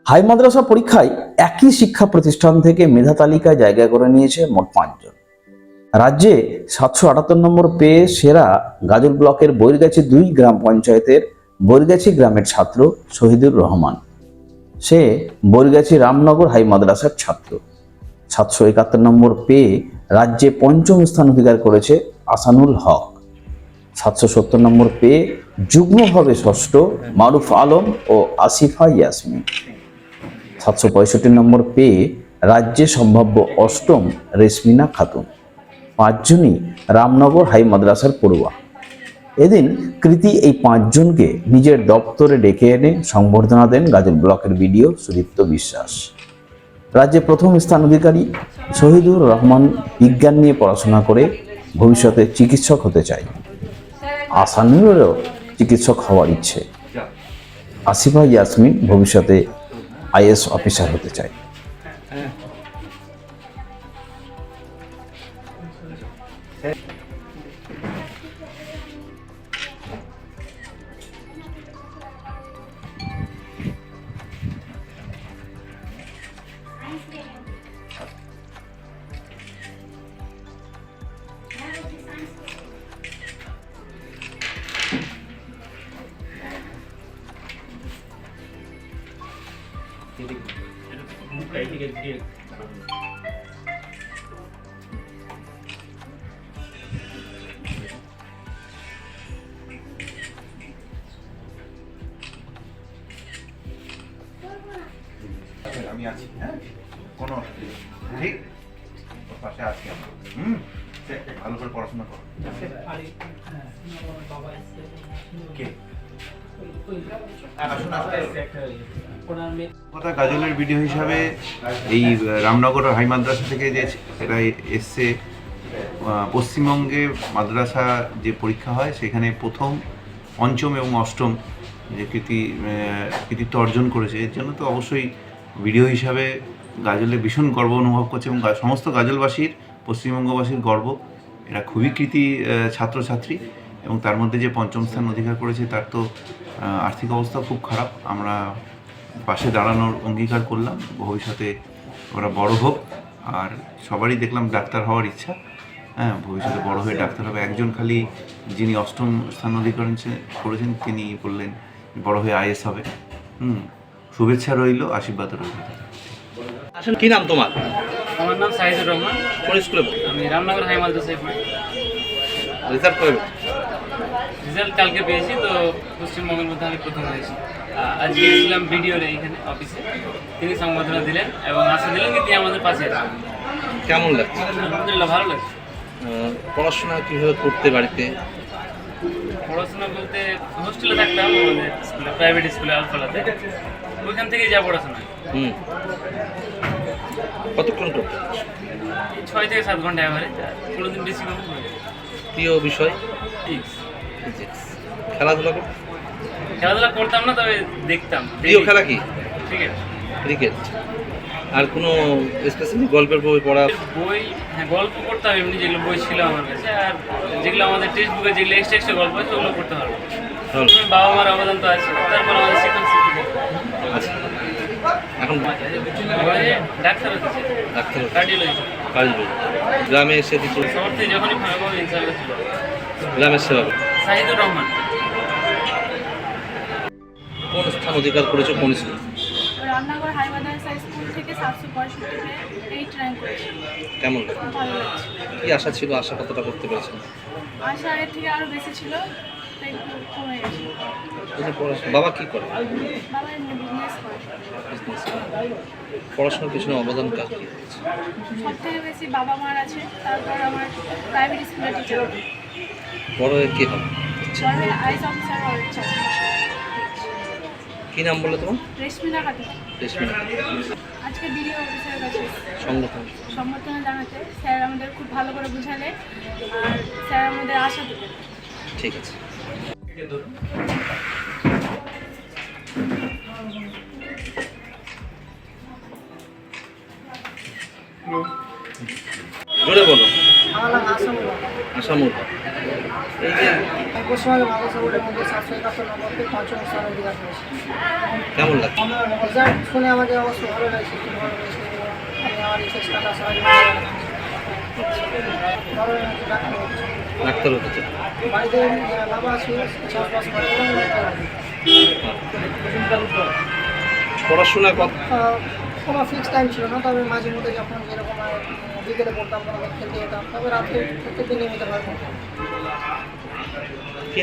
High মাদ্রাসা পরীক্ষায় একই শিক্ষা প্রতিষ্ঠান থেকে মেধা তালিকায় জায়গা করে নিয়েছে মোট 5 জন। রাজ্যে 778 নম্বর পেয়ে সেরা গাজল ব্লকের বৈরগাছি 2 গ্রাম পঞ্চায়েতের বৈরগাছি গ্রামের ছাত্র শহীদুর রহমান। সে বৈরগাছি রামনগর হাই মাদ্রাসার ছাত্র। 771 নম্বর পেয়ে রাজ্যে 5ম স্থান অধিকার করেছে আসানুল হক। 770 নম্বর পেয়ে যুগ্মভাবে ষষ্ঠ মারুফ আলম ও আসিফা ইয়াসমিন। 765 নম্বর পেয়ে রাজ্যে সম্ভাব্য অষ্টম রেশমিনা খাতুন। 5 জনই রামনগর হাই মাদ্রাসার পড়ুয়া। এদিন কৃতি এই 5 জনকে নিজের দপ্তরে ডেকে এনে সংবর্ধনা দেন গাজল ব্লকের বিডিও সুদীপ্ত বিশ্বাস। রাজ্যে 1ম স্থান অধিকারী শহীদুর রহমান বিজ্ঞান নিয়ে পড়াশোনা করে ভবিষ্যতে চিকিৎসক হতে চায়। আসানুরেরও চিকিৎসক হওয়ার ইচ্ছে। আসিফা ইয়াসমিন ভবিষ্যতে আইএস অফিসার হতে চায়। আমি আছি, হ্যাঁ, কোনো ঠিক পাশে আছি আমরা। ভালো করে পড়াশোনা করো। কথা গাজলের ভিডিও হিসাবে এই রামনগর হাই মাদ্রাসা থেকে যে এরা এসছে, পশ্চিমবঙ্গে মাদ্রাসা যে পরীক্ষা হয় সেখানে 1ম, 5ম এবং 8ম যে কৃতিত্ব অর্জন করেছে। এর জন্য তো অবশ্যই ভিডিও হিসাবে গাজলে ভীষণ গর্ব অনুভব করছে এবং সমস্ত গাজলবাসীর, পশ্চিমবঙ্গবাসীর গর্ব। এরা খুবই কৃতি ছাত্রছাত্রী এবং তার মধ্যে যে 5ম স্থান অধিকার করেছে তার তো আর্থিক অবস্থা খুব খারাপ। আমরা পাশে দাঁড়ানোর অঙ্গীকার করলাম, ভবিষ্যতে ওরা বড় হোক। আর সবারই দেখলাম ডাক্তার হওয়ার ইচ্ছা, হ্যাঁ, ভবিষ্যতে বড় হয়ে ডাক্তার হবে। একজন খালি যিনি 8ম স্থান অধিকার করেছেন তিনি বললেন বড় হয়ে আইএস হবে। শুভেচ্ছা রইল, আশীর্বাদ রইল। আসলে কি নাম তোমার? আমার নাম সাহিদুর রহমান। কোন স্কুলে? আমি রামনগর হাই মাদ্রাসায় পড়ি। রেজাল্ট কবে? রেজাল্ট কালকে পেয়েছি, তো পশ্চিমবঙ্গের মধ্যে আমি 1ম হয়েছি। আজকে গেছিলাম বিডিওর এইখানে অফিসে, তিনি সংবর্ধনা দিলেন এবং আশা দিলেন কি তিনি আমাদের পাশে আছেন। কেমন লাগছে? আলহামদুলিল্লাহ, ভালো লাগছে। পড়াশোনা কীভাবে করতে বাড়িতে? পড়াশোনা বলতে হোস্টেলে থাকতাম আমাদের স্কুলে, প্রাইভেট স্কুলে আলফালাতে, ওইখান থেকেই যা পড়াশোনা। কতক্ষণ করতে? 6 থেকে 7 ঘন্টা এভারেজ, কোনোদিন বেশি কম হয়। প্রিয় বিষয়? ফিজিক্স। খেলাধুলা করতে? খেলাধুলা করতাম না, তবে দেখতাম। প্রিয় খেলা কি? ক্রিকেট। ক্রিকেট। আর কোনো স্পেশালি গল্পের বই পড়া? বই, হ্যাঁ, গল্প পড়তাম এমনি, যেগুলো বই ছিল আমার কাছে। আর যেগুলো আমাদের টেক্সট বুকে যেগুলো এক্সট্রা গল্প আছে ওগুলো পড়তে পারবো। বাবা মার অবদান তো আছে, তারপর আমাদের শিক্ষক শিক্ষিকা। আচ্ছা, এখন ডাক্তার হচ্ছে, ডাক্তার, কার্ডিওলজি। গ্রামে এসে কিছু শহর থেকে যখনই ফাঁকা পাবো ইনশাআল্লাহ চলে যাবো। গ্রামের সেবা? সাহিদুর রহমান। কোন স্থান অধিকার করেছো, কোন স্কুল? রামনগর হাই মাদ্রাসা স্কুল থেকে 765 8 র্যাঙ্ক করেছি। কেমন লাগে? ভালো লাগছে। কি আশা ছিল? আশা কতটা করতে পেরেছেন? আশা এর থেকে আরও বেশি ছিল, তাই একটু কমে গেছে। বাবা কি করে? বাবা বিজনেস করে। পড়াশোনার পিছনে অবদান কার? সব থেকে বেশি বাবা মার আছে, তারপর আমার প্রাইভেট স্কুলের টিচার। বড় হয়ে কি হবে? বড় হয়ে আইএস অফিসার হওয়ার ইচ্ছা আছে। কি নাম বলে তোমার? রেশমিনা খাতুন। রেশমিনা। আজকে বিডিও অফিসারের কাছে সম্বর্ধনা জানাতে স্যার আমাদের খুব ভালো করে বুঝালে, আর স্যার আমাদের আশা দিলেন। ঠিক আছে। জোরে বলো। আমার নাম আসামুল। আসামুল। এই যে পশ্চিমবঙ্গে মাদ্রাসা বোর্ডের মধ্যে 771 নম্বর পেয়ে 5ম স্থান অধিকার করেছি। কেমন লাগছে? রেজাল্ট শুনে আমাদের অবশ্যই ভালো লাগছে, খুব ভালো লাগছে। আমি আমার চেষ্টাটা সাহায্য ভালো লাগছে, ডাক্তার হচ্ছে। ডাক্তার হতে চাই। বাড়িতে বাবা আছে, চাষবাস করে এবং পড়াশোনা কত? কোনো ফিক্স টাইম ছিল না, তবে মাঝে মধ্যে যখন যেরকম বিকেলে পড়তাম, কোনো খেলতে যেতাম, তবে রাত্রে প্রত্যেকদিন নিয়মিত হয়। কি?